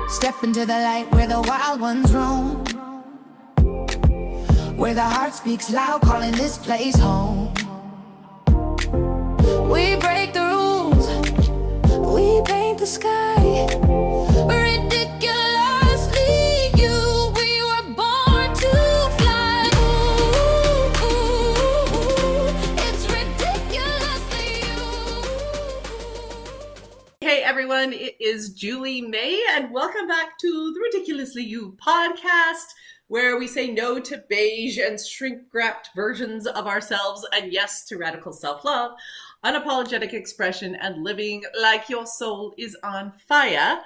Step into the light where the wild ones roam, where the heart speaks loud, calling this place home. We break the rules, we paint the sky, ridiculously you, we were born to fly. Ooh, it's ridiculously you. Hey everyone, it is Julie May, and welcome back to the Ridiculously You podcast, where we say no to beige and shrink-wrapped versions of ourselves, and yes to radical self-love, unapologetic expression, and living like your soul is on fire.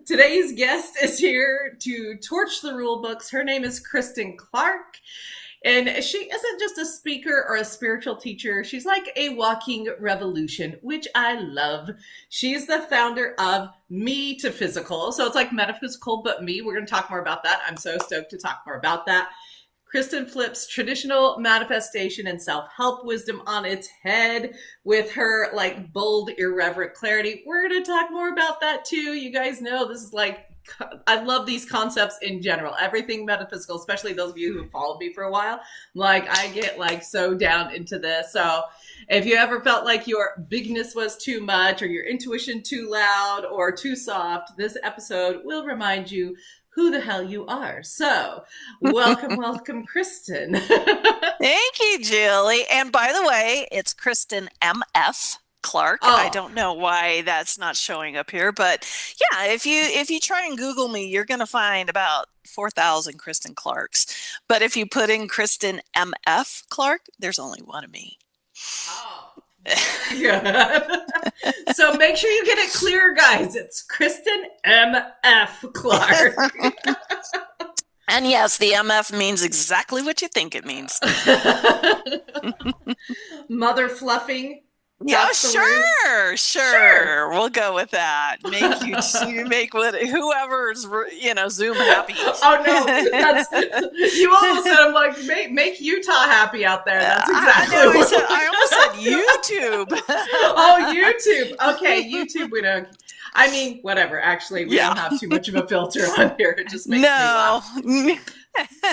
Today's guest is here to torch the rule books. Her name is Kristen Clark. And she isn't just a speaker or a spiritual teacher. She's like a walking revolution, which I love. She's the founder of Me-taphysical. So it's like metaphysical, but me. We're going to talk more about that. I'm so stoked to talk more about that. Kristen flips traditional manifestation and self-help wisdom on its head with her like bold, irreverent clarity. We're going to talk more about that too. You guys know this is like, I love these concepts in general, everything metaphysical, especially those of you who followed me for a while. Like I get like so down into this. So if you ever felt like your bigness was too much or your intuition too loud or too soft, this episode will remind you who the hell you are. So welcome, Kristen. Thank you, Julie. And by the way, it's Kristen MF Clark. Oh. I don't know why that's not showing up here, but yeah, if you try and Google me, you're going to find about 4,000 Kristen Clarks. But if you put in Kristen MF Clark, there's only one of me. Oh, very good. So make sure you get it clear, guys. It's Kristen MF Clark. And yes, the MF means exactly what you think it means. Mother fluffing. Yeah, sure. We'll go with that. Make you make whoever's Zoom happy. Oh no, that's you almost said. I'm like make Utah happy out there. That's exactly. I almost said YouTube. Oh, YouTube. Okay, YouTube. We don't. I mean, whatever. Actually, we don't have too much of a filter on here. It just makes me laugh.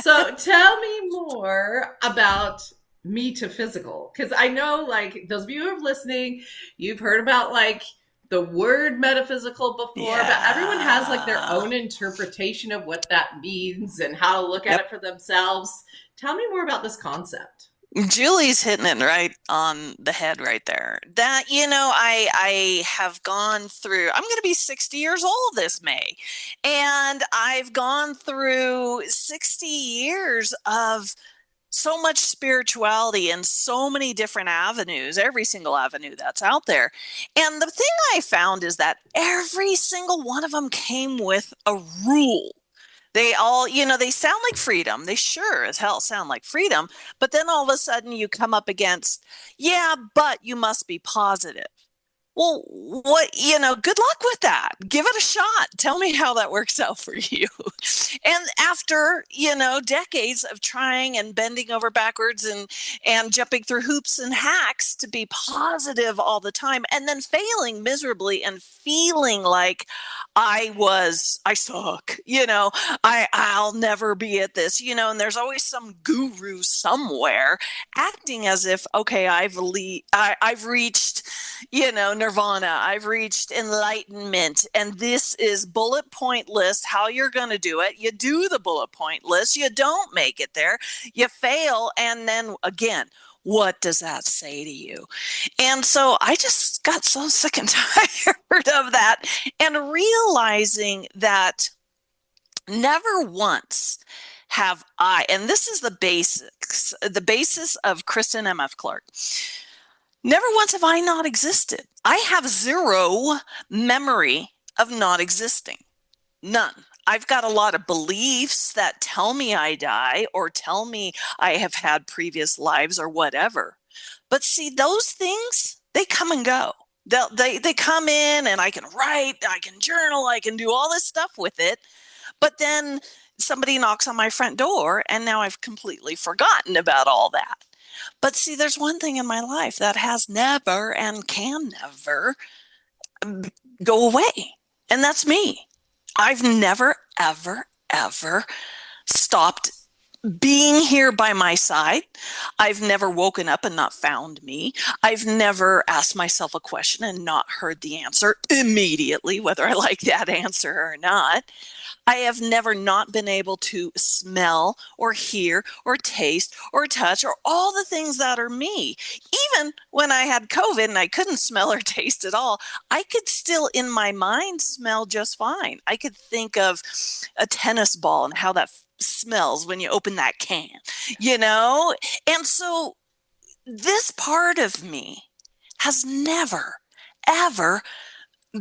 So tell me more about Me-taphysical, because I know like those of you who are listening, you've heard about like the word metaphysical before, but everyone has like their own interpretation of what that means and how to look at it for themselves. Tell me more about this concept. Julie's hitting it right on the head right there. That, I have gone through, I'm going to be 60 years old this May, and I've gone through 60 years of so much spirituality and so many different avenues, every single avenue that's out there. And the thing I found is that every single one of them came with a rule. They all, they sound like freedom. They sure as hell sound like freedom. But then all of a sudden you come up against, but you must be positive. Well, good luck with that. Give it a shot. Tell me how that works out for you. And after, decades of trying and bending over backwards and jumping through hoops and hacks to be positive all the time, and then failing miserably and feeling like I suck, I'll never be at this, and there's always some guru somewhere acting as if, okay, I've reached, nirvana, I've reached enlightenment, and this is bullet point list, how you're going to do it. You do the bullet point list, you don't make it there, you fail, and then again, what does that say to you? And so I just got so sick and tired of that, and realizing that never once have I, and this is the basis of Kristen MF Clark, never once have I not existed. I have zero memory of not existing. None. I've got a lot of beliefs that tell me I die or tell me I have had previous lives or whatever. But see, those things, they come and go. They come in, and I can write, I can journal, I can do all this stuff with it. But then somebody knocks on my front door, and now I've completely forgotten about all that. But see, there's one thing in my life that has never and can never go away, and that's me. I've never, ever, ever stopped being here by my side. I've never woken up and not found me. I've never asked myself a question and not heard the answer immediately, whether I like that answer or not. I have never not been able to smell or hear or taste or touch or all the things that are me. Even when I had COVID and I couldn't smell or taste at all, I could still in my mind smell just fine. I could think of a tennis ball and how that smells when you open that can, you know? And so this part of me has never, ever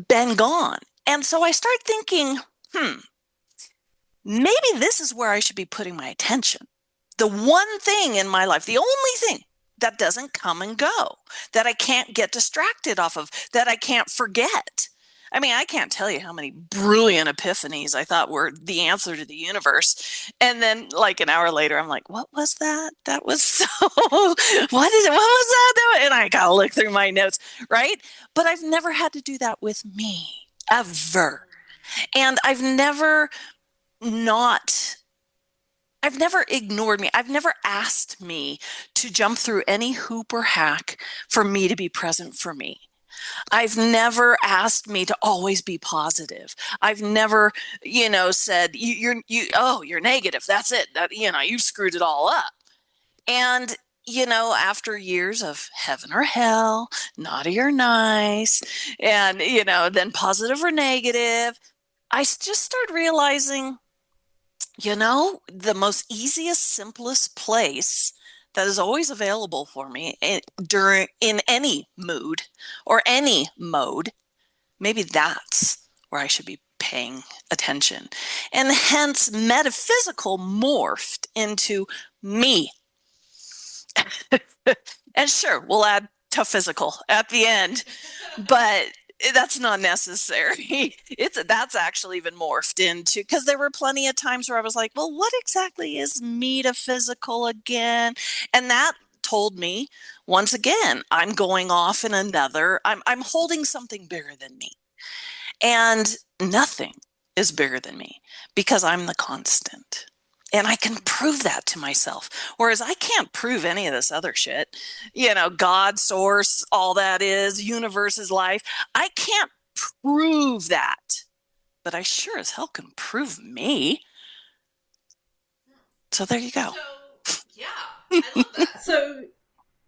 been gone. And so I start thinking, maybe this is where I should be putting my attention. The one thing in my life, the only thing that doesn't come and go, that I can't get distracted off of, that I can't forget. I mean, I can't tell you how many brilliant epiphanies I thought were the answer to the universe. And then like an hour later, I'm like, what was that? That was so, what was that? And I got to look through my notes, right? But I've never had to do that with me, ever. And I've never ignored me. I've never asked me to jump through any hoop or hack for me to be present for me. I've never asked me to always be positive. I've never, said you're negative. That's it. That, you screwed it all up. And, after years of heaven or hell, naughty or nice, and, then positive or negative, I just started realizing, the most easiest, simplest place that is always available for me in any mood or any mode, maybe that's where I should be paying attention. And hence metaphysical morphed into me. And sure, we'll add physical at the end, but that's not necessary. That's actually even morphed into, because there were plenty of times where I was like, well, what exactly is metaphysical again? And that told me, once again, I'm going off in another, I'm holding something bigger than me. And nothing is bigger than me because I'm the constant. And I can prove that to myself. Whereas I can't prove any of this other shit. God, source, all that is, universe is life. I can't prove that. But I sure as hell can prove me. So there you go. So, yeah, I love that. So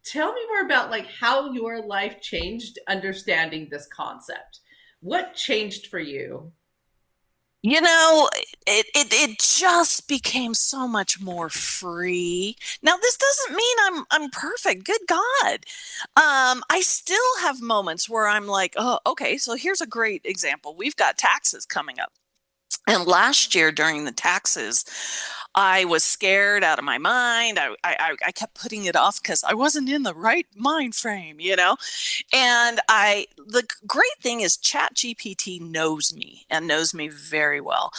tell me more about how your life changed understanding this concept. What changed for you? It just became so much more free. Now, this doesn't mean I'm perfect. Good God. I still have moments where I'm like, oh, okay, so here's a great example. We've got taxes coming up. And last year during the taxes, I was scared out of my mind. I kept putting it off because I wasn't in the right mind frame, And the great thing is ChatGPT knows me and knows me very well.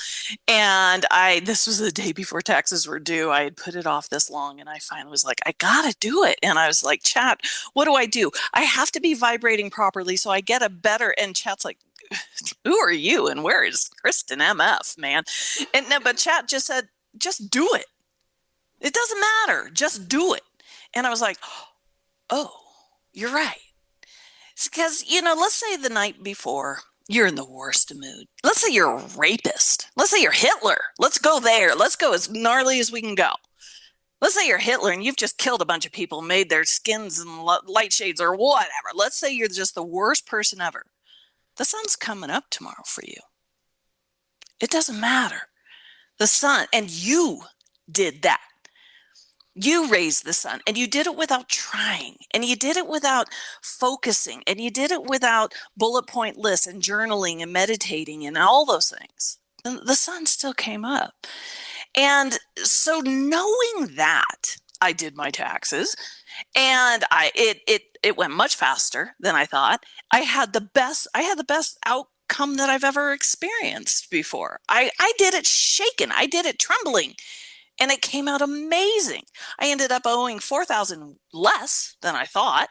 And this was the day before taxes were due. I had put it off this long and I finally was like, I gotta do it. And I was like, Chat, what do? I have to be vibrating properly so I get a better, and Chat's like, who are you and where is Kristen MF, man? And no, but Chat just said, just do it. It doesn't matter. Just do it. And I was like, oh, you're right. Because, let's say the night before you're in the worst mood. Let's say you're a rapist. Let's say you're Hitler. Let's go there. Let's go as gnarly as we can go. Let's say you're Hitler and you've just killed a bunch of people, made their skins and light shades or whatever. Let's say you're just the worst person ever. The sun's coming up tomorrow for you. It doesn't matter. The sun, and you did that. You raised the sun, and you did it without trying, and you did it without focusing, and you did it without bullet point lists and journaling and meditating and all those things. And the sun still came up. And so knowing that, I did my taxes, and it went much faster than I thought. I had the best outcome that I've ever experienced before. I did it shaken. I did it trembling. And it came out amazing. I ended up owing $4,000 less than I thought.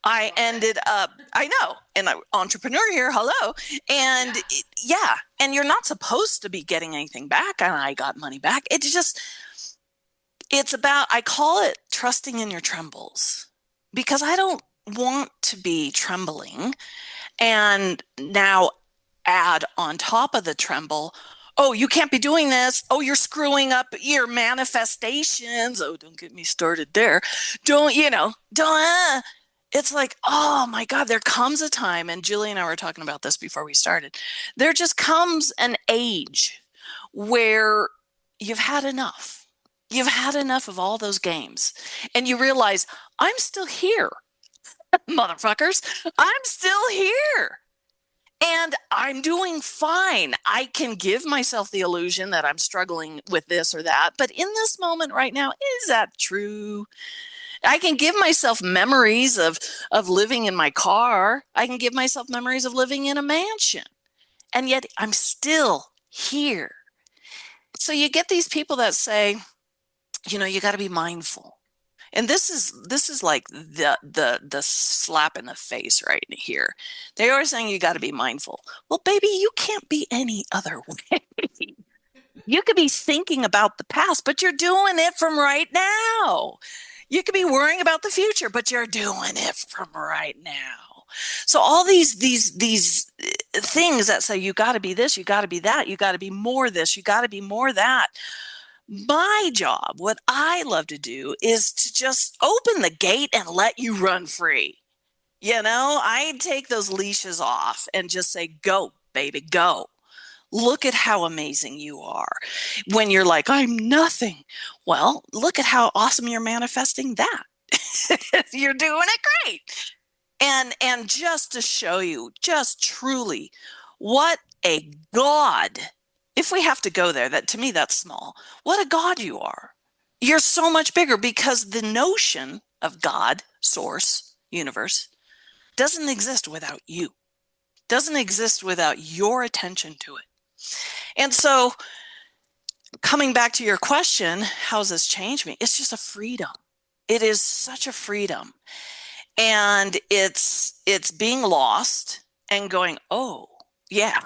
I ended up, I know, and I'm entrepreneur here, hello. And yeah, and you're not supposed to be getting anything back. And I got money back. It's about, I call it trusting in your trembles, because I don't want to be trembling and now add on top of the tremble, oh, you can't be doing this. Oh, you're screwing up your manifestations. Oh, don't get me started there. Don't. It's like, oh my God, there comes a time, and Julie and I were talking about this before we started. There just comes an age where you've had enough. You've had enough of all those games, and you realize, I'm still here, motherfuckers. I'm still here. And I'm doing fine. I can give myself the illusion that I'm struggling with this or that. But in this moment right now, is that true? I can give myself memories of living in my car. I can give myself memories of living in a mansion. And yet I'm still here. So you get these people that say, you got to be mindful. And this is like the slap in the face right here. They are saying you got to be mindful. Well, baby, you can't be any other way. You could be thinking about the past, but you're doing it from right now. You could be worrying about the future, but you're doing it from right now. So all these things that say you got to be this, you got to be that, you got to be more this, you got to be more that. My job, what I love to do, is to just open the gate and let you run free. I take those leashes off and just say, go, baby, go. Look at how amazing you are. When you're like, I'm nothing. Well, look at how awesome you're manifesting that. You're doing it great. And just to show you, just truly, what a God. If we have to go there, that to me, that's small. What a God you are. You're so much bigger, because the notion of God, source, universe, doesn't exist without you. Doesn't exist without your attention to it. And so coming back to your question, how's this changed me? It's just a freedom. It is such a freedom. And it's being lost and going, oh, yeah.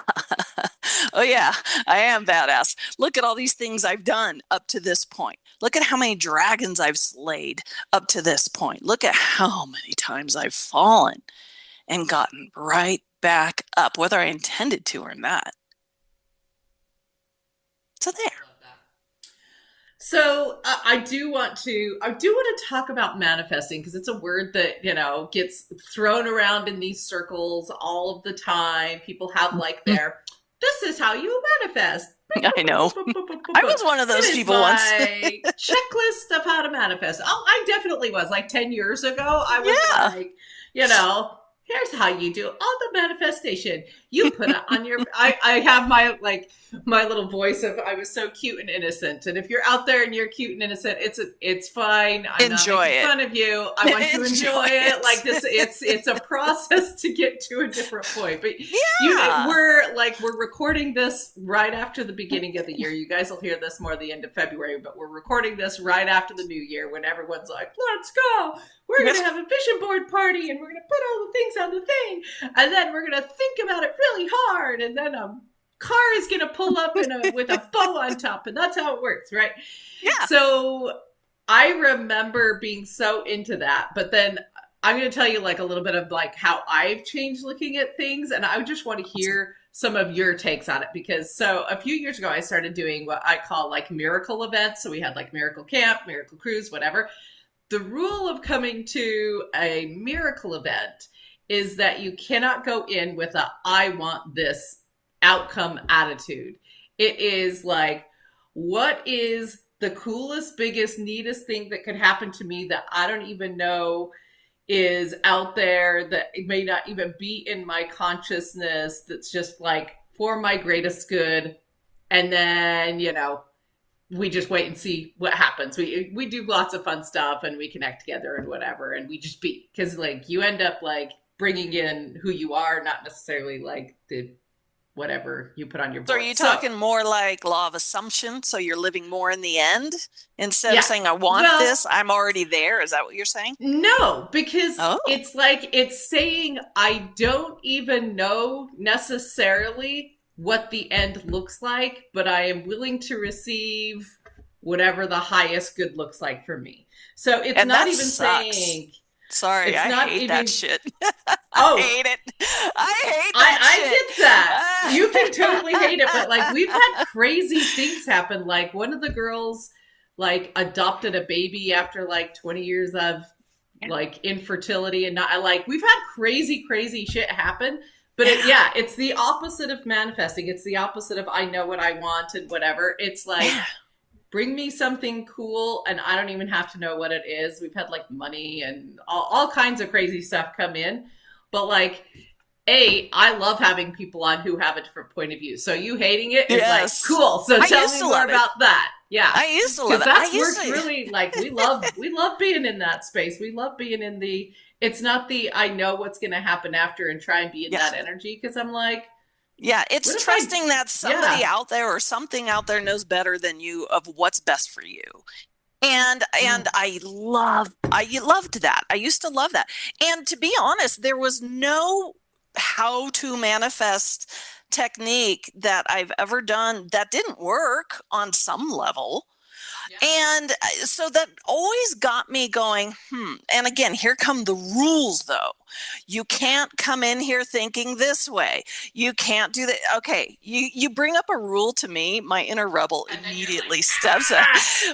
Oh, yeah, I am badass. Look at all these things I've done up to this point. Look at how many dragons I've slayed up to this point. Look at how many times I've fallen and gotten right back up, whether I intended to or not. So there. So I do want to talk about manifesting, because it's a word that, gets thrown around in these circles all of the time. People have like this is how you manifest. I know. I was one of those people once. Checklist of how to manifest. Oh, I definitely was. Like 10 years ago, I was like, here's how you do all the manifestation. You put it on your, I have my little voice of, I was so cute and innocent. And if you're out there and you're cute and innocent, it's fine. I'm not making fun of you. I want you to enjoy it. Like this, it's a process to get to a different point. But we're recording this right after the beginning of the year. You guys will hear this more at the end of February, but we're recording this right after the new year, when everyone's like, let's go. We're going to have a vision board party, and we're going to put all the things on the thing. And then we're going to think about it really hard. And then a car is going to pull up with a bow on top. And that's how it works, right? Yeah. So I remember being so into that. But then I'm going to tell you a little bit of how I've changed looking at things. And I just want to hear some of your takes on it, because a few years ago, I started doing what I call miracle events. So we had miracle camp, miracle cruise, whatever. The rule of coming to a miracle event is that you cannot go in with I want this outcome attitude. It is what is the coolest, biggest, neatest thing that could happen to me that I don't even know is out there, that it may not even be in my consciousness, that's just for my greatest good. And then, we just wait and see what happens. We do lots of fun stuff, and we connect together and whatever, and we just be, because you end up bringing in who you are, not necessarily the whatever you put on your So are board. you talking more like law of assumption? So you're living more in the end instead Yeah. of saying, I want Well, this, I'm already there. Is that what you're saying? no, because Oh, it's like it's saying I don't even know necessarily what the end looks like, but I am willing to receive whatever the highest good looks like for me. So it's and not that even sucks. saying, Sorry, it's I not hate that even, shit. I oh, hate it. I hate that I shit. get that. You can totally hate it, but like we've had crazy things happen. Like one of the girls like adopted a baby after like 20 years of like infertility and not like we've had crazy shit happen. But it's the opposite of manifesting. It's the opposite of I know what I want and whatever. It's like bring me something cool and I don't even have to know what it is. We've had like money and all kinds of crazy stuff come in. But like I love having people on who have a different point of view. So you hating it is like cool. So tell me more about that. Yeah, I used to love it. That's worked really. Like we love being in that space. We love being in the. It's not the I know what's going to happen after and try and be in that energy because I'm like. Yeah, it's trusting that somebody out there or something out there knows better than you of what's best for you. And I loved that. I used to love that. And to be honest, there was no how to manifest technique that I've ever done that didn't work on some level. And so that always got me going, And again, here come the rules, though. You can't come in here thinking this way. You can't do that. Okay, you bring up a rule to me, my inner rebel immediately steps up.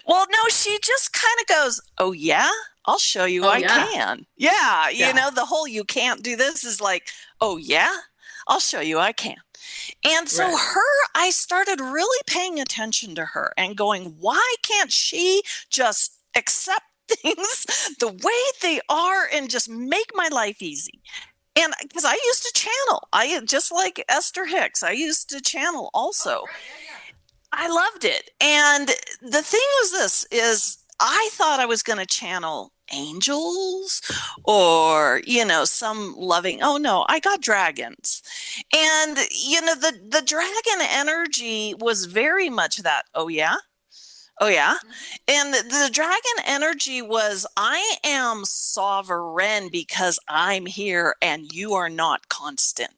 Well, no, she just kind of goes, oh, yeah? I'll show you I can. Yeah, you know, the whole you can't do this is like, oh, yeah? I'll show you I can. And so I started really paying attention to her and going, why can't she just accept things the way they are and just make my life easy? And because I used to channel, just like Esther Hicks, I used to channel also. I loved it. And the thing was I thought I was going to channel angels or, some loving, oh no, I got dragons. And, the dragon energy was very much that, oh yeah. Oh, yeah. And the dragon energy was, I am sovereign because I'm here and you are not constant.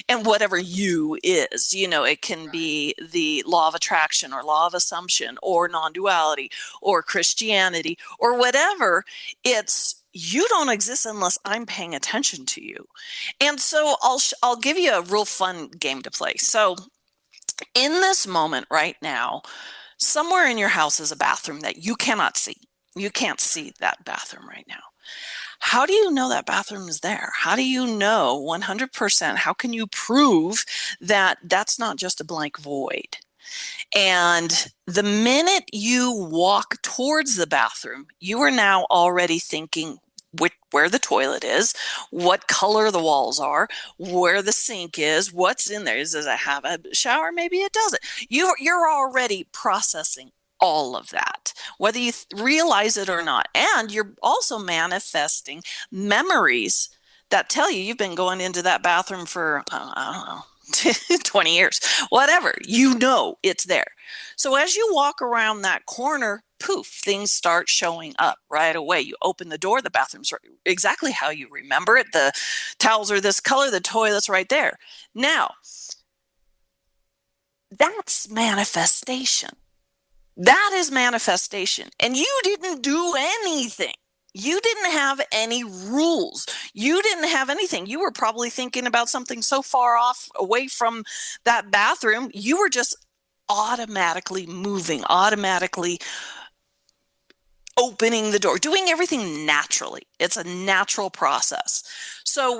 And whatever you is, it can be the law of attraction or law of assumption or non-duality or Christianity or whatever. It's you don't exist unless I'm paying attention to you. And so I'll give you a real fun game to play. So in this moment right now, somewhere in your house is a bathroom that you cannot see. You can't see that bathroom right now. How do you know that bathroom is there? How do you know 100%? How can you prove that that's not just a blank void? And the minute you walk towards the bathroom, you are now already thinking where the toilet is, what color the walls are, where the sink is, what's in there. Does it have a shower? Maybe it doesn't. You're already processing all of that, whether you realize it or not. And you're also manifesting memories that tell you've been going into that bathroom for, I don't know, 20 years, whatever, it's there. So as you walk around that corner, poof, things start showing up right away. You open the door, the bathroom's exactly how you remember it. The towels are this color, the toilet's right there. Now, that's manifestation. That is manifestation. And you didn't do anything. You didn't have any rules. You didn't have anything. You were probably thinking about something so far off away from that bathroom. You were just automatically moving, automatically opening the door, doing everything naturally. It's a natural process. So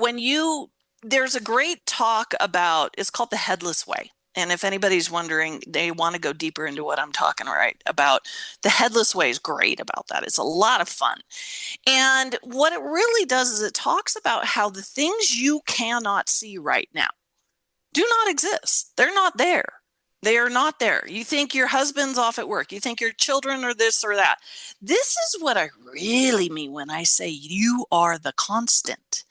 there's a great talk about, it's called the headless way. And if anybody's wondering, they want to go deeper into what I'm talking about. The headless way is great about that. It's a lot of fun. And what it really does is it talks about how the things you cannot see right now do not exist. They're not there. They are not there. You think your husband's off at work. You think your children are this or that. This is what I really mean when I say you are the constant.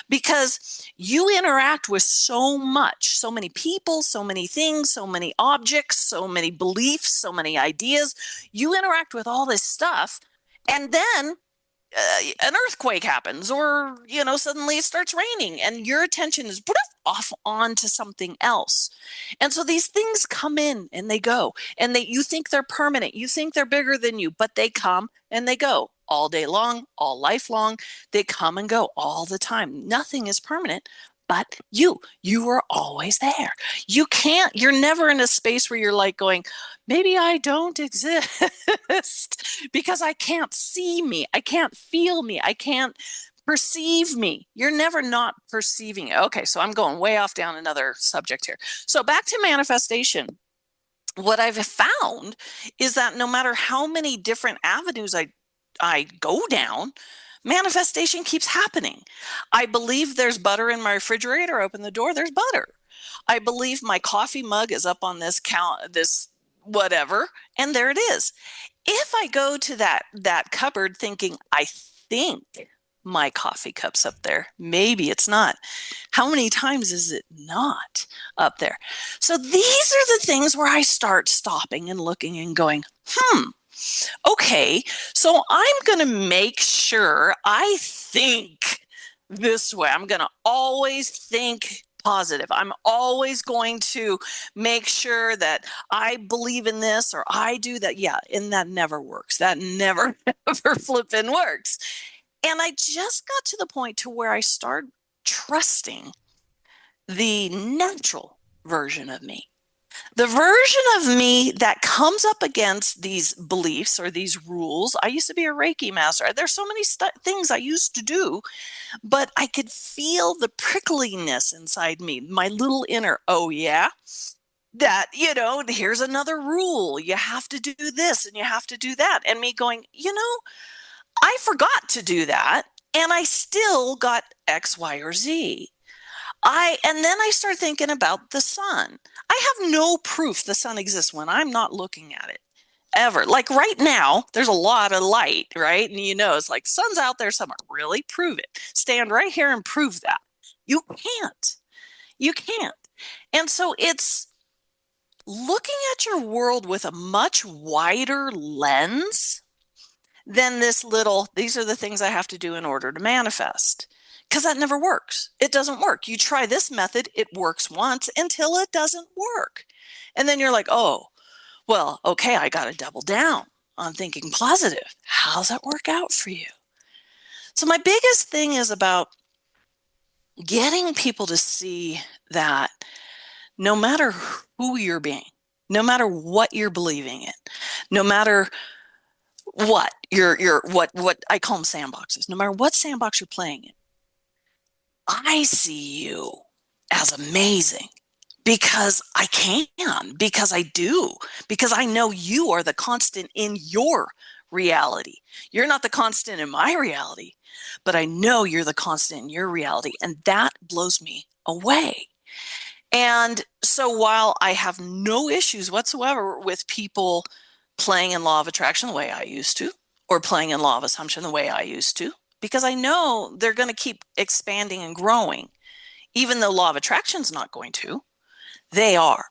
because you interact with so much, so many people, so many things, so many objects, so many beliefs, so many ideas. You interact with all this stuff, and then an earthquake happens, or suddenly it starts raining and your attention is off onto something else. And so these things come in and they go, and you think they're permanent, you think they're bigger than you, but they come and they go all day long, all life long. They come and go all the time. Nothing is permanent but you are always there. You're never in a space where you're like going, maybe I don't exist because I can't see me. I can't feel me. I can't perceive me. You're never not perceiving it. Okay, so I'm going way off down another subject here. So back to manifestation. What I've found is that no matter how many different avenues I go down, manifestation keeps happening. I believe there's butter in my refrigerator. Open the door, there's butter. I believe my coffee mug is up on this whatever, and there it is. If I go to that cupboard thinking, I think my coffee cup's up there, maybe it's not. How many times is it not up there? So these are the things where I start stopping and looking and going, okay, so I'm going to make sure I think this way. I'm going to always think positive. I'm always going to make sure that I believe in this or I do that. Yeah, and that never works. That never, ever flipping works. And I just got to the point to where I start trusting the natural version of me. The version of me that comes up against these beliefs or these rules. I used to be a Reiki master. There's so many things I used to do, but I could feel the prickliness inside me, my little inner, oh yeah, that, here's another rule. You have to do this and you have to do that. And me going, I forgot to do that. And I still got X, Y, or Z. And then I start thinking about the sun. I have no proof the sun exists when I'm not looking at it ever. Like right now, there's a lot of light, right? And it's like sun's out there somewhere. Really? Prove it. Stand right here and prove that. You can't. You can't. And so it's looking at your world with a much wider lens than these are the things I have to do in order to manifest. Because that never works. It doesn't work. You try this method, it works once until it doesn't work. And then you're like, oh, well, okay, I got to double down on thinking positive. How's that work out for you? So my biggest thing is about getting people to see that no matter who you're being, no matter what you're believing in, no matter what what I call them sandboxes, no matter what sandbox you're playing in, I see you as amazing because I can, because I do, because I know you are the constant in your reality. You're not the constant in my reality, but I know you're the constant in your reality. And that blows me away. And so while I have no issues whatsoever with people playing in law of attraction the way I used to, or playing in law of assumption the way I used to, because I know they're going to keep expanding and growing. Even though law of attraction is not going to, they are.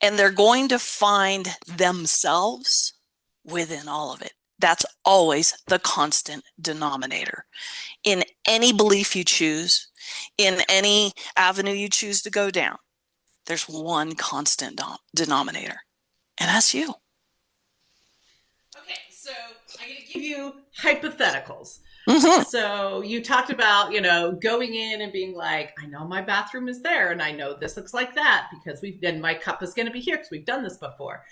And they're going to find themselves within all of it. That's always the constant denominator. In any belief you choose, in any avenue you choose to go down, there's one constant denominator, and that's you. Okay, so I'm going to give you hypotheticals. Mm-hmm. So you talked about, going in and being like, I know my bathroom is there and I know this looks like that because and my cup is going to be here because we've done this before.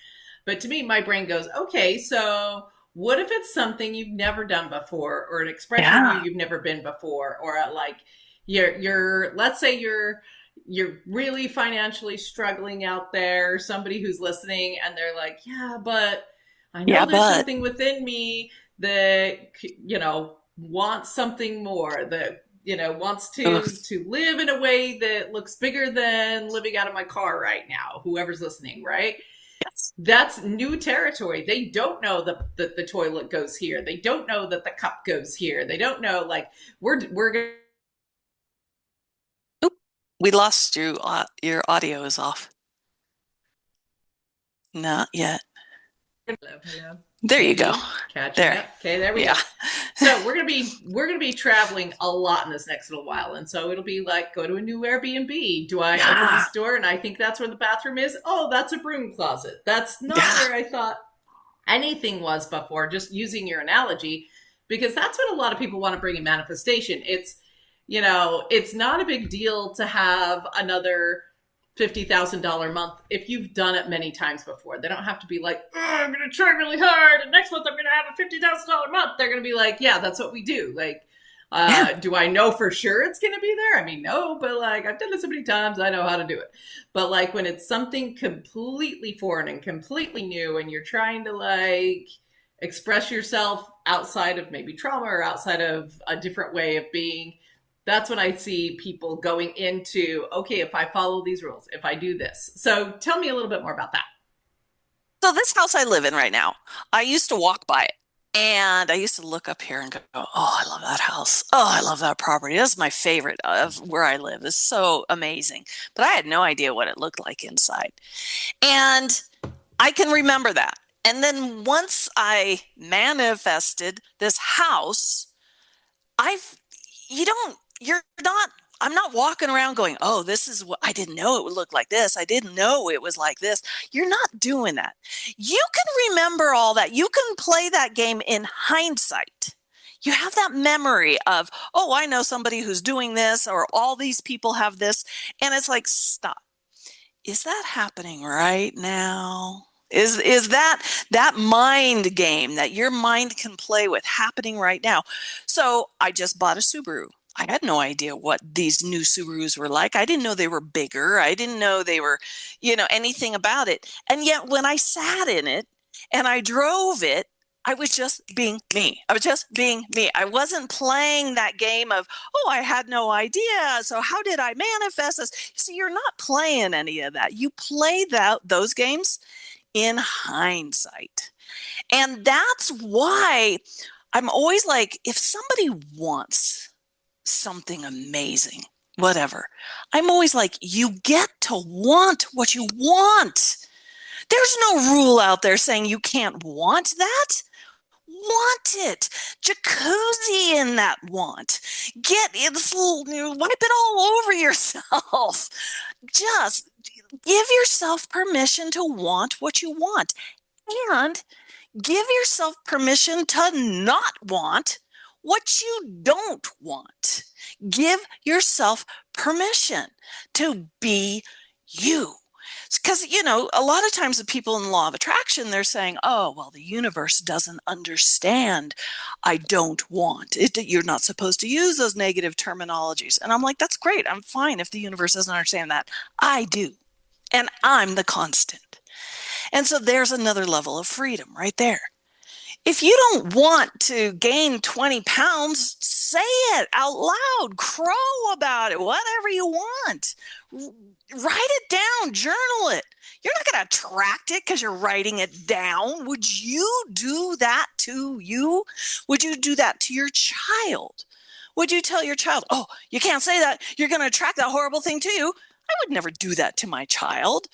But to me, my brain goes, okay, so what if it's something you've never done before or an expression you've never been before, or let's say you're really financially struggling out there, somebody who's listening and they're like, yeah, but I know there's something within me that, wants something more, that, wants to live in a way that looks bigger than living out of my car right now, whoever's listening, right? Yes. That's new territory. They don't know that the toilet goes here. They don't know that the cup goes here. They don't know, we're We lost you. Your audio is off. Not yet. Hello, hello. There you go. Maybe catching There. up. Okay, there we Yeah. go. So we're gonna be traveling a lot in this next little while, and so it'll be like go to a new Airbnb. Do I open Yeah. this door and I think that's where the bathroom is? Oh, that's a broom closet. That's not Yeah. where I thought anything was before. Just using your analogy, because that's what a lot of people want to bring in manifestation. It's not a big deal to have another $50,000 month if you've done it many times before. They don't have to be like, oh, I'm going to try really hard, and next month I'm going to have a $50,000 month. They're going to be like, yeah, that's what we do. Like, Yeah. do I know for sure it's going to be there? I mean, no, but like I've done it so many times, I know how to do it. But like when it's something completely foreign and completely new, and you're trying to like express yourself outside of maybe trauma or outside of a different way of being, that's when I see people going into, okay, if I follow these rules, if I do this. So tell me a little bit more about that. So this house I live in right now, I used to walk by it and I used to look up here and go, oh, I love that house. Oh, I love that property. That's my favorite of where I live. It's so amazing. But I had no idea what it looked like inside. And I can remember that. And then once I manifested this house, I've, you don't, you're not, I'm not walking around going, oh, this is what I didn't know it would look like this. I didn't know it was like this. You're not doing that. You can remember all that. You can play that game in hindsight. You have that memory of, oh, I know somebody who's doing this, or all these people have this. And it's like, stop. Is that happening right now? Is that mind game that your mind can play with happening right now? So I just bought a Subaru. I had no idea what these new Subarus were like. I didn't know they were bigger. I didn't know they were, anything about it. And yet when I sat in it and I drove it, I was just being me. I was just being me. I wasn't playing that game of, oh, I had no idea. So how did I manifest this? See, you're not playing any of that. You play those games in hindsight. And that's why I'm always like, if somebody wants something amazing, whatever, I'm always like, you get to want what you want. There's no rule out there saying you can't want that. Want it. Jacuzzi in that want. Get it, wipe it all over yourself. Just give yourself permission to want what you want, and give yourself permission to not want what you don't want. Give yourself permission to be you. Because, a lot of times the people in the law of attraction, they're saying, oh, well, the universe doesn't understand. I don't want it. You're not supposed to use those negative terminologies. And I'm like, that's great. I'm fine if the universe doesn't understand that. I do. And I'm the constant. And so there's another level of freedom right there. If you don't want to gain 20 pounds, say it out loud, crow about it, whatever you want. Write it down, journal it. You're not going to attract it because you're writing it down. Would you do that to you? Would you do that to your child? Would you tell your child, oh, you can't say that, you're going to attract that horrible thing to you? I would never do that to my child.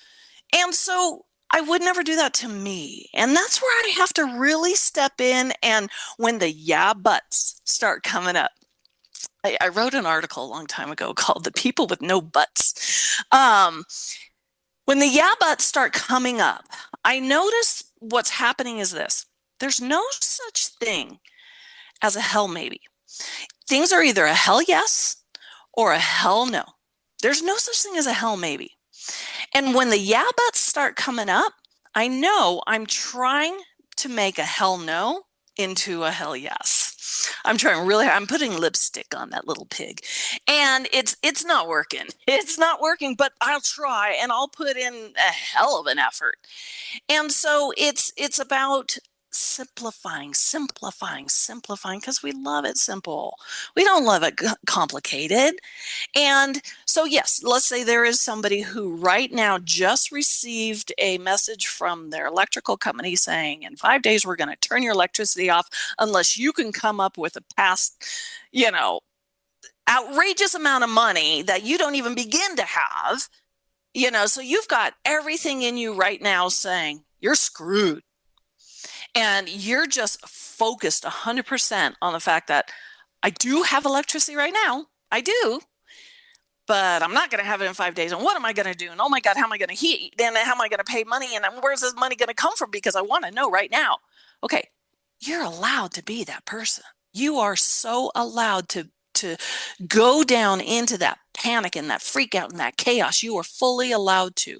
And so I would never do that to me. And that's where I have to really step in. And when the yeah buts start coming up, I wrote an article a long time ago called The People with No Buts. When the yeah buts start coming up, I notice what's happening is this. There's no such thing as a hell maybe. Things are either a hell yes or a hell no. There's no such thing as a hell maybe. And when the yeah buts start coming up, I know I'm trying to make a hell no into a hell yes. I'm putting lipstick on that little pig. And it's not working. It's not working, but I'll try and I'll put in a hell of an effort. And so it's about simplifying, because we love it simple. We don't love it complicated. And so, yes, let's say there is somebody who right now just received a message from their electrical company saying, in 5 days, we're going to turn your electricity off unless you can come up with a past, outrageous amount of money that you don't even begin to have, so you've got everything in you right now saying you're screwed. And you're just focused 100% on the fact that I do have electricity right now. I do. But I'm not going to have it in 5 days. And what am I going to do? And oh my God, how am I going to heat? And how am I going to pay money? And where's this money going to come from? Because I want to know right now. Okay, you're allowed to be that person. You are so allowed to go down into that panic and that freak out and that chaos. You are fully allowed to.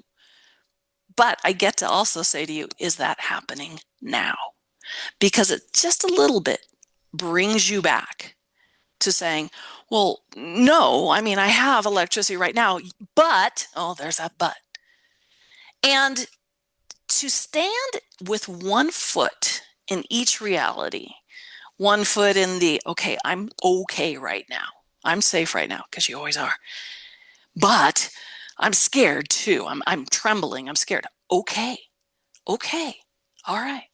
But I get to also say to you, is that happening now? Because it just a little bit brings you back to saying, well, no, I mean, I have electricity right now, but, oh, there's that but. And to stand with one foot in each reality, one foot in the, okay, I'm okay right now. I'm safe right now, because you always are. But I'm scared too. I'm trembling. I'm scared. Okay. All right.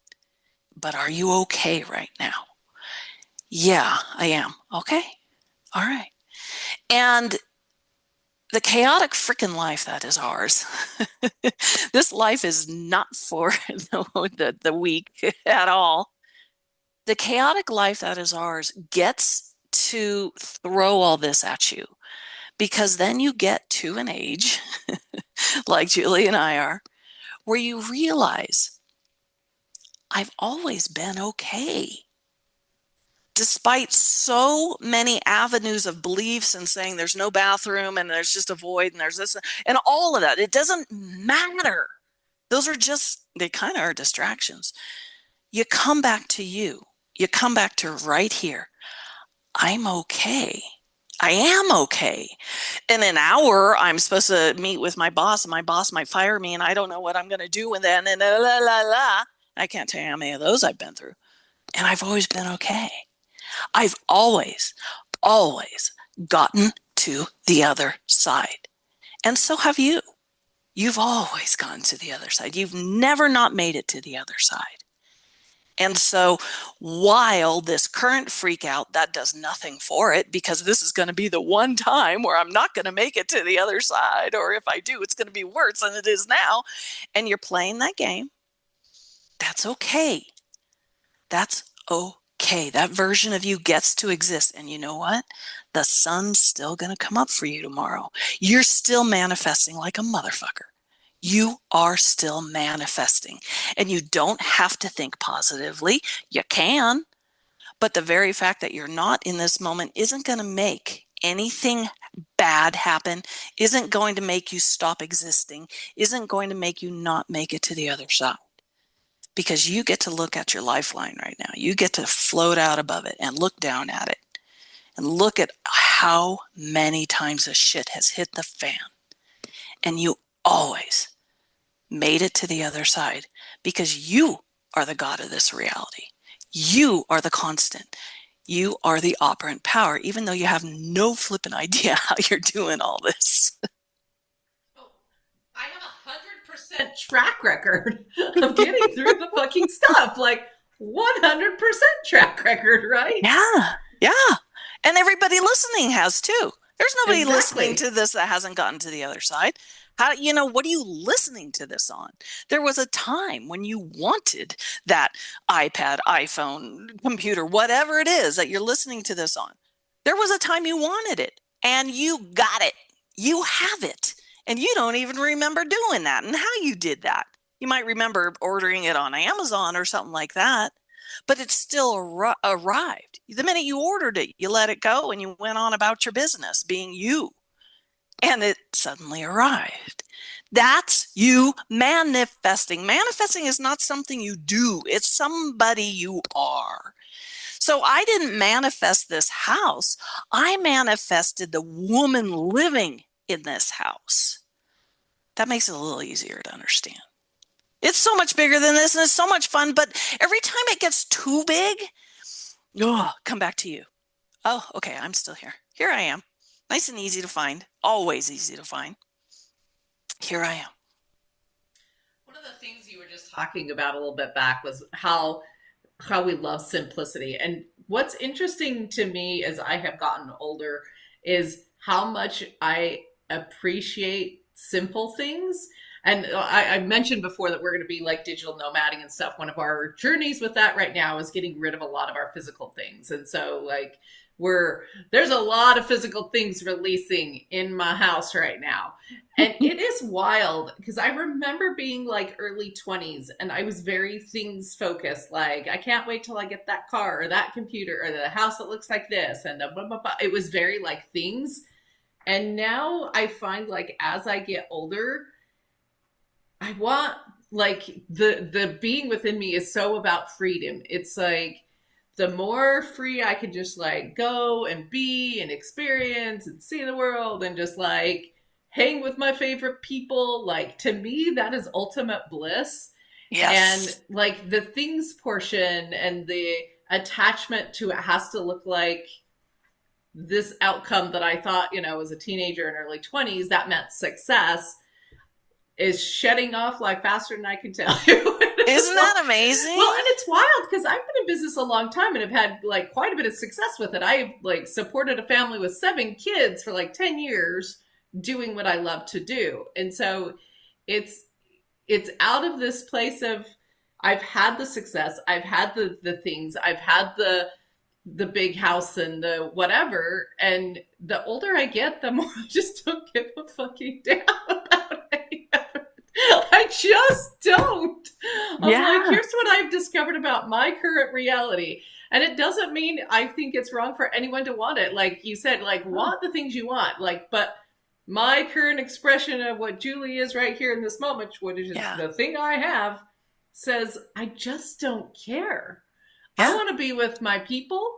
But are you okay right now? Yeah, I am. Okay. All right. And the chaotic freaking life that is ours, this life is not for the weak at all. The chaotic life that is ours gets to throw all this at you, because then you get to an age like Julie and I are, where you realize I've always been okay. Despite so many avenues of beliefs and saying there's no bathroom and there's just a void and there's this and all of that, it doesn't matter. Those are just, they kind of are distractions. You come back to you. You come back to right here. I'm okay. I am okay. In an hour, I'm supposed to meet with my boss, and my boss might fire me, and I don't know what I'm going to do. And then, I can't tell you how many of those I've been through. And I've always been okay. I've always gotten to the other side. And so have you. You've always gotten to the other side. You've never not made it to the other side. And so while this current freak out, that does nothing for it, because this is going to be the one time where I'm not going to make it to the other side, or if I do, it's going to be worse than it is now. And you're playing that game. That's okay. That's okay. That version of you gets to exist. And you know what? The sun's still going to come up for you tomorrow. You're still manifesting like a motherfucker. You are still manifesting, and you don't have to think positively. You can, but the very fact that you're not in this moment isn't going to make anything bad happen, isn't going to make you stop existing, isn't going to make you not make it to the other side, because you get to look at your lifeline right now. You get to float out above it and look down at it and look at how many times the shit has hit the fan, and you always made it to the other side, because you are the God of this reality. You are the constant. You are the operant power, even though you have no flipping idea how you're doing all this. Oh, I have 100% track record of getting through the fucking stuff. Like 100% track record, right? Yeah. And everybody listening has too. There's nobody Exactly. listening to this that hasn't gotten to the other side. What are you listening to this on? There was a time when you wanted that iPad, iPhone, computer, whatever it is that you're listening to this on. There was a time you wanted it, and you got it. You have it. And you don't even remember doing that and how you did that. You might remember ordering it on Amazon or something like that, but it still arrived. The minute you ordered it, you let it go and you went on about your business being you. And it suddenly arrived. That's you manifesting. Manifesting is not something you do. It's somebody you are. So I didn't manifest this house. I manifested the woman living in this house. That makes it a little easier to understand. It's so much bigger than this, and it's so much fun. But every time it gets too big, come back to you. Oh, okay, I'm still here. Here I am. Nice and easy to find. Always easy to find. Here I am. One of the things you were just talking about a little bit back was how we love simplicity. And what's interesting to me as I have gotten older is how much I appreciate simple things. And I mentioned before that we're going to be like digital nomading and stuff. One of our journeys with that right now is getting rid of a lot of our physical things. And so like there's a lot of physical things releasing in my house right now. And it is wild because I remember being like early 20s and I was very things focused. Like, I can't wait till I get that car or that computer or the house that looks like this. And blah, blah, blah. It was very like things. And now I find like as I get older, I want like the being within me is so about freedom. It's like the more free I can just like go and be and experience and see the world and just like hang with my favorite people, like to me that is ultimate bliss. Yes. And like the things portion and the attachment to it has to look like this outcome that I thought, you know, as a teenager in early 20s that meant success is shedding off like faster than I can tell you. Isn't that amazing? Well, and it's wild because I've been in business a long time and have had like quite a bit of success with it. I've like supported a family with 7 kids for like 10 years doing what I love to do. And so it's out of this place of I've had the success, I've had the things, I've had the big house and the whatever. And the older I get, the more I just don't give a fucking damn about any of it. I just don't. I'm like, here's what I've discovered about my current reality. And it doesn't mean I think it's wrong for anyone to want it. Like you said, like want the things you want. Like, but my current expression of what Julie is right here in this moment, which is the thing I have, says, I just don't care. Yeah. I want to be with my people.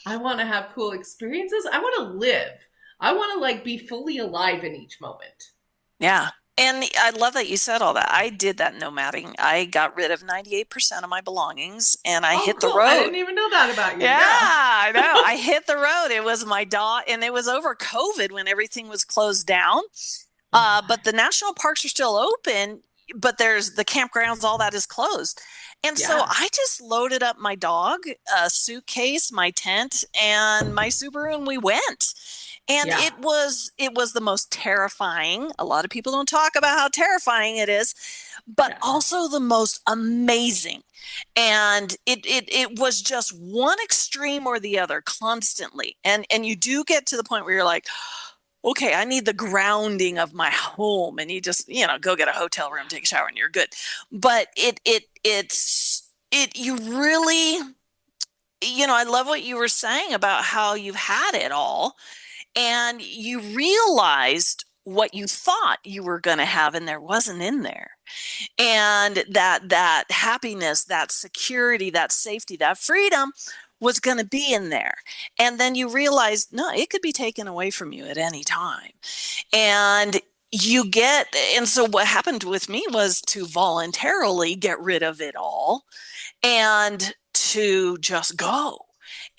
I want to have cool experiences. I want to live. I want to like be fully alive in each moment. Yeah. And I love that you said all that. I did that nomading. I got rid of 98% of my belongings and I hit the road. I didn't even know that about you. Yeah, I know. I hit the road. It was my dog, and it was over COVID when everything was closed down. But the national parks are still open, but there's the campgrounds, all that is closed. And so I just loaded up my dog, a suitcase, my tent, and my Subaru, and we went. And it was the most terrifying. A lot of people don't talk about how terrifying it is, but also the most amazing. And it was just one extreme or the other constantly. And you do get to the point where you're like, okay, I need the grounding of my home, and you just, go get a hotel room, take a shower, and you're good. But you really, I love what you were saying about how you've had it all. And you realized what you thought you were going to have, and there wasn't in there. And that happiness, that security, that safety, that freedom was going to be in there. And then you realized, no, it could be taken away from you at any time. And so what happened with me was to voluntarily get rid of it all and to just go.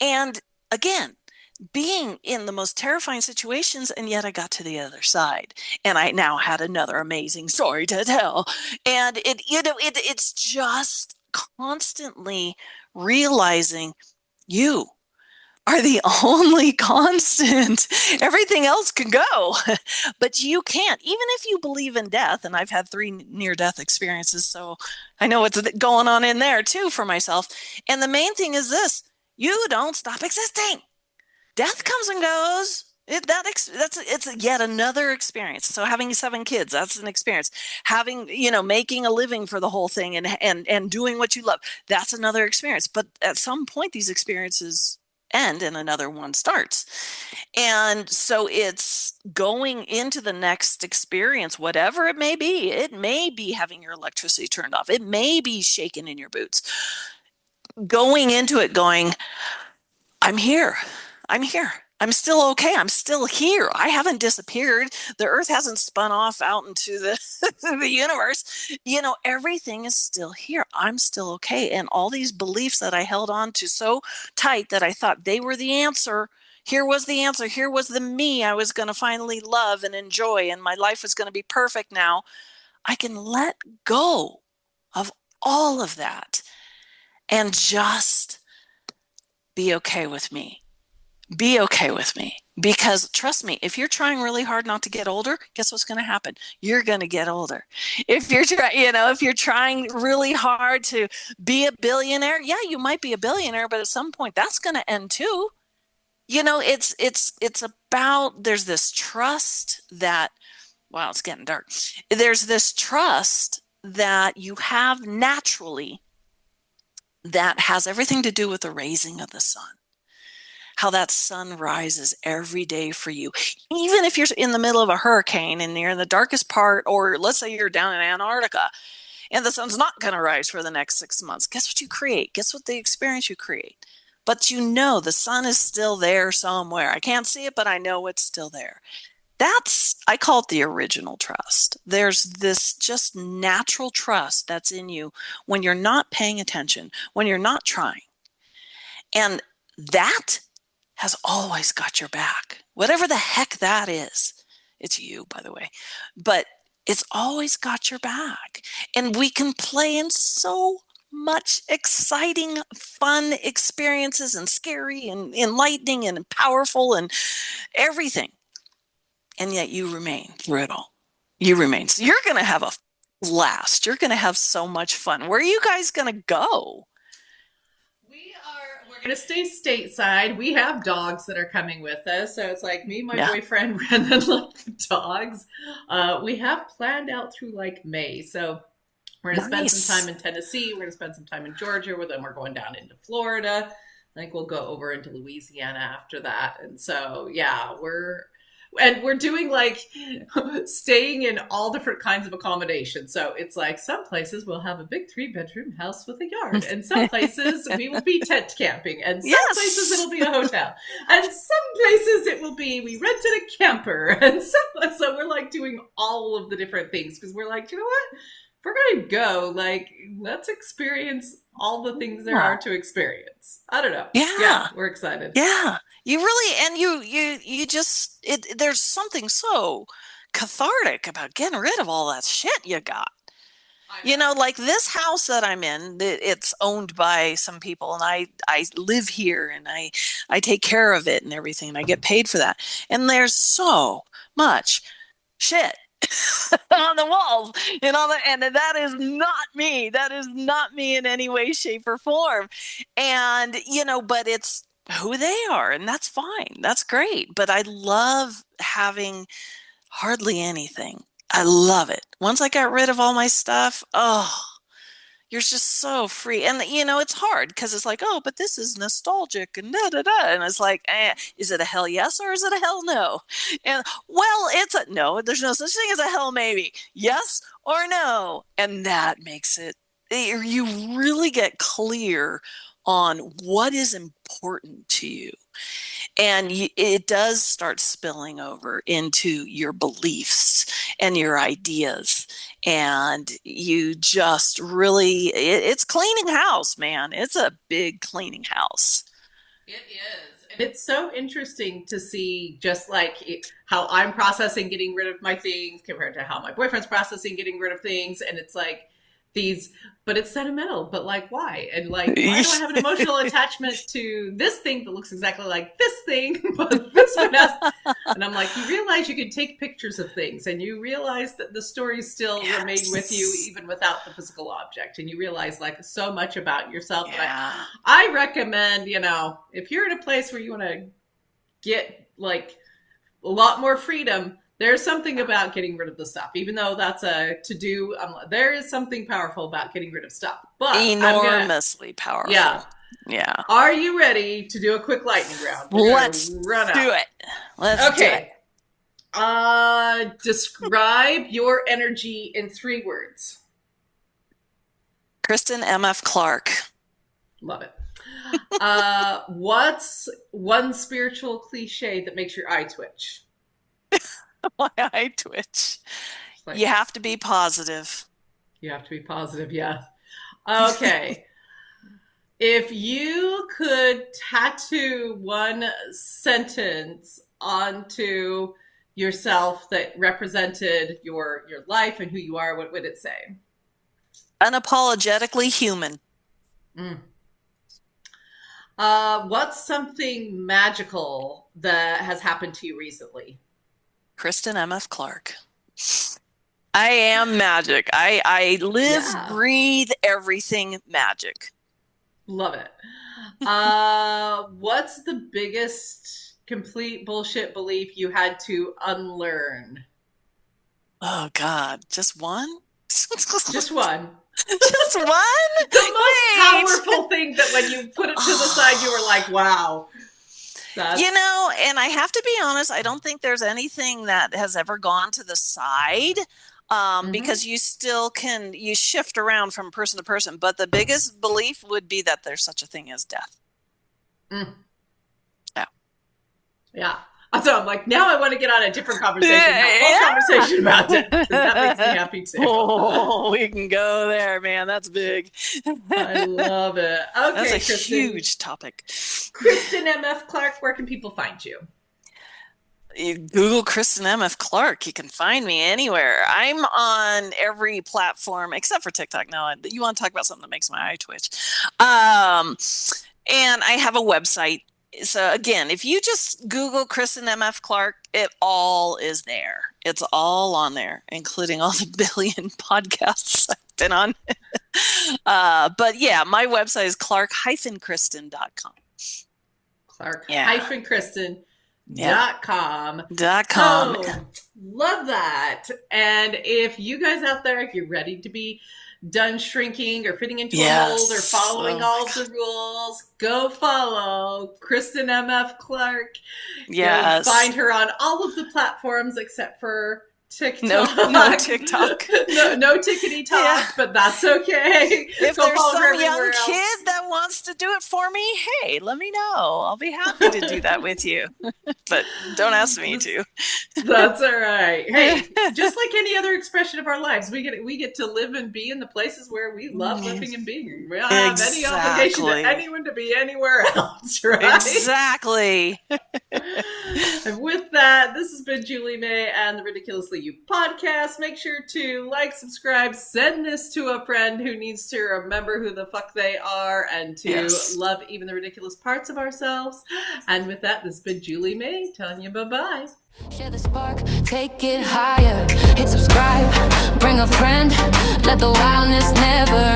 And again, being in the most terrifying situations, and yet I got to the other side, and I now had another amazing story to tell. And it's just constantly realizing you are the only constant. Everything else can go, but you can't. Even if you believe in death, and I've had 3 near-death experiences, so I know what's going on in there too for myself. And the main thing is this: you don't stop existing. Death comes and goes. It's yet another experience. So having 7 kids, that's an experience. Having, making a living for the whole thing and doing what you love, that's another experience. But at some point, these experiences end and another one starts. And so it's going into the next experience, whatever it may be. It may be having your electricity turned off. It may be shaking in your boots. Going into it going, I'm here. I'm still okay. I'm still here. I haven't disappeared. The earth hasn't spun off out into the universe. Everything is still here. I'm still okay. And all these beliefs that I held on to so tight that I thought they were the answer. Here was the answer. Here was the me I was going to finally love and enjoy, and my life was going to be perfect now. I can let go of all of that and just be okay with me. Be okay with me. Because trust me, if you're trying really hard not to get older, guess what's going to happen? You're going to get older. If you're if you're trying really hard to be a billionaire, yeah, you might be a billionaire, but at some point that's going to end too. It's about, there's this trust that, wow, it's getting dark. There's this trust that you have naturally that has everything to do with the raising of the sun. How that sun rises every day for you. Even if you're in the middle of a hurricane and you're in the darkest part, or let's say you're down in Antarctica and the sun's not going to rise for the next 6 months, guess what you create? Guess what the experience you create? But the sun is still there somewhere. I can't see it, but I know it's still there. I call it the original trust. There's this just natural trust that's in you when you're not paying attention, when you're not trying. And that has always got your back. Whatever the heck that is. It's you, by the way. But it's always got your back. And we can play in so much exciting, fun experiences, and scary and enlightening and powerful and everything. And yet you remain through it all. You remain. So you're going to have a blast. You're going to have so much fun. Where are you guys going to go? We're going to stay stateside. We have dogs that are coming with us. So it's like me, my boyfriend, and then like the dogs. We have planned out through like May. So we're going to spend some time in Tennessee. We're going to spend some time in Georgia. Then we're going down into Florida. I think we'll go over into Louisiana after that. And so, yeah, we're doing like staying in all different kinds of accommodations. So it's like some places we'll have a big 3-bedroom house with a yard, and some places we will be tent camping, and some places it'll be a hotel, and some places it will be we rented a camper, and so we're like doing all of the different things because we're like, you know what? If we're going to go, like, let's experience all the things there are to experience. I don't know. Yeah, we're excited. Yeah. You really, and you just, there's something so cathartic about getting rid of all that shit you got. Like this house that I'm in, it's owned by some people, and I live here, and I take care of it and everything, and I get paid for that. And there's so much shit on the walls and that is not me. That is not me in any way, shape, or form. And but it's who they are, and that's fine. That's great. But I love having hardly anything. I love it. Once I got rid of all my stuff, you're just so free. And it's hard because it's like, oh, but this is nostalgic and da da da. And it's like, is it a hell yes or is it a hell no? And well, it's a no. There's no such thing as a hell maybe. Yes or no. And that makes it, you really get clear on what is important to you. And it does start spilling over into your beliefs and your ideas. And you just really, it's cleaning house, man. It's a big cleaning house. It is. And it's so interesting to see just like how I'm processing getting rid of my things compared to how my boyfriend's processing getting rid of things. And it's like, but it's sentimental, but like why? And like, why do I have an emotional attachment to this thing that looks exactly like this thing, but this one has, and I'm like, you realize you can take pictures of things, and you realize that the stories still remain with you even without the physical object, and you realize like so much about yourself. Yeah. I recommend, if you're in a place where you want to get like a lot more freedom, there's something about getting rid of the stuff, even though that's a to-do. There is something powerful about getting rid of stuff. But enormously powerful. Yeah. Yeah. Are you ready to do a quick lightning round? Let's do it. Let's do it. Describe your energy in 3 words. Kristen MF Clark. Love it. What's one spiritual cliche that makes your eye twitch? My eye twitch. You have to be positive. You have to be positive, yeah. Okay. If you could tattoo one sentence onto yourself that represented your life and who you are, what would it say? Unapologetically human. What's something magical that has happened to you recently? Kristen MF Clark. I am magic. I live, Yeah. breathe everything magic. Love it. What's the biggest complete bullshit belief you had to unlearn? Oh God, just one? Just one. Just one? The most Wait. powerful thing that when you put it to the side, you were like, wow. That's... You know, and I have to be honest, I don't think there's anything that has ever gone to the side. Because you still you shift around from person to person. But the biggest belief would be that there's such a thing as death. Mm. Yeah. Yeah. So I'm like, now I want to get on a different conversation. Whole conversation about it. That makes me happy too. Oh, we can go there, man. That's big. I love it. Okay, That's a Kristen. huge topic. Kristen MF Clark, where can people find you? You Google Kristen MF Clark. You can find me anywhere. I'm on every platform except for TikTok. No, you want to talk about something that makes my eye twitch. And I have a website. So again, if you just Google Kristen MF Clark, it all is there. It's all on there, including all the billion podcasts I've been on. But yeah, my website is clark-kristen.com. Clark-Kristen.com. .com. So, love that. And if you guys out there, if you're ready to be done shrinking or fitting into a mold or following all the rules, go follow Kristen MF Clark. Yes. You'll find her on all of the platforms except for TikTok. No TikTok. no tickety talk, but that's okay. If Go there's follow her some young everywhere else. kid that wants to do it for me, hey, let me know. I'll be happy to do that with you. But don't ask me to. That's all right. Hey, just like any other expression of our lives, we get to live and be in the places where we love living and being. We don't have any obligation to anyone to be anywhere else, right? Exactly. And with that, this has been Julie May and the Ridiculously You podcast. Make sure to like, subscribe, send this to a friend who needs to remember who the fuck they are and to love even the ridiculous parts of ourselves. And with that, this has been Julie May telling you bye-bye. Share the spark, take it higher. Hit subscribe, bring a friend. Let the wildness never